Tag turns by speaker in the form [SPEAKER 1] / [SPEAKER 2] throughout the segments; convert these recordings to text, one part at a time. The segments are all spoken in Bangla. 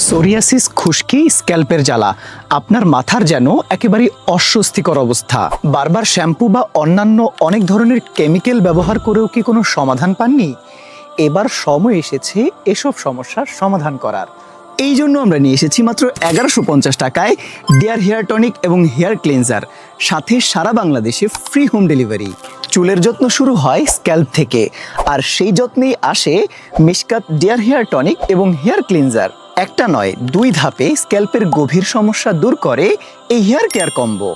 [SPEAKER 1] সোরিয়াসিস খুশকি স্ক্যাল্পের জ্বালা আপনার মাথার যেন একেবারে অস্বস্তিকর অবস্থা। বারবার শ্যাম্পু বা অন্যান্য অনেক ধরনের কেমিক্যাল ব্যবহার করেও কি কোনো সমাধান পাননি? এবার সময় এসেছে এসব সমস্যার সমাধান করার। এই জন্য আমরা নিয়ে এসেছি মাত্র 1150 টাকায় ডিয়ার হেয়ার টনিক এবং হেয়ার ক্লিনজার, সাথে সারা বাংলাদেশে ফ্রি হোম ডেলিভারি। চুলের যত্ন শুরু হয় স্ক্যাল্প থেকে, আর সেই যত্নেই আসে মিশকাত ডিয়ার হেয়ার টনিক এবং হেয়ার ক্লিনজার। একটা নয়, 2 ধাপে স্ক্যাল্পের গভীর সমস্যা দূর করে এই হেয়ার কেয়ার কম্বো।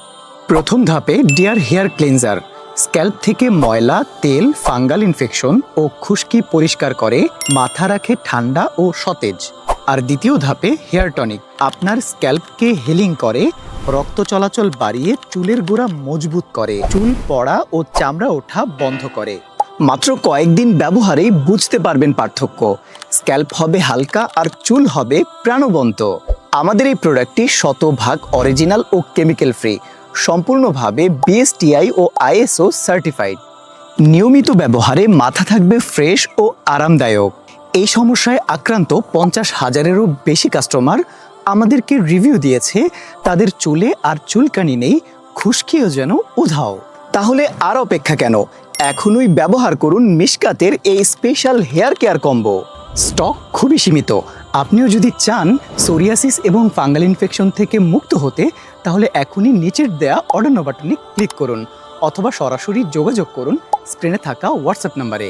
[SPEAKER 1] প্রথম ধাপে ডিয়ার হেয়ার ক্লিনজার স্ক্যাল্প থেকে ময়লা, তেল, ফাঙ্গাল ইনফেকশন ও খুশকি পরিষ্কার করে, মাথা রাখে ঠান্ডা ও সতেজ। আর দ্বিতীয় ধাপে হেয়ার টনিক আপনার স্ক্যাল্পকে হিলিং করে, রক্ত চলাচল বাড়িয়ে চুলের গোড়া মজবুত করে, চুল পড়া ও চামড়া ওঠা বন্ধ করে। মাত্র কয়েকদিন ব্যবহারেই বুঝতে পারবেন পার্থক্য। স্ক্যাল্প হবে হালকা আর চুল হবে প্রাণবন্ত। আমাদের এই প্রোডাক্টটি 100% অরিজিনাল ও কেমিক্যাল ফ্রি, সম্পূর্ণভাবে বিএসটিআই ও আইএসও সার্টিফাইড। নিয়মিত ব্যবহারে মাথা থাকবে ফ্রেশ ও আরামদায়ক। এই সমস্যায় আক্রান্ত 50,000-এরও বেশি কাস্টমার আমাদেরকে রিভিউ দিয়েছে তাদের চুলে আর চুলকানি নেই, খুশকিও যেন উধাও। তাহলে আর অপেক্ষা কেন? এখনই ব্যবহার করুন মিশকাতের এই special hair care combo. Stock খুবই সীমিত। আপনিও যদি চান সোরিয়াসিস এবং ফাঙ্গাল ইনফেকশন থেকে মুক্ত হতে, তাহলে এখনই নিচের দেয়া অর্ডার বাটনে ক্লিক করুন অথবা সরাসরি যোগাযোগ করুন স্ক্রিনে থাকা হোয়াটসঅ্যাপ নাম্বারে।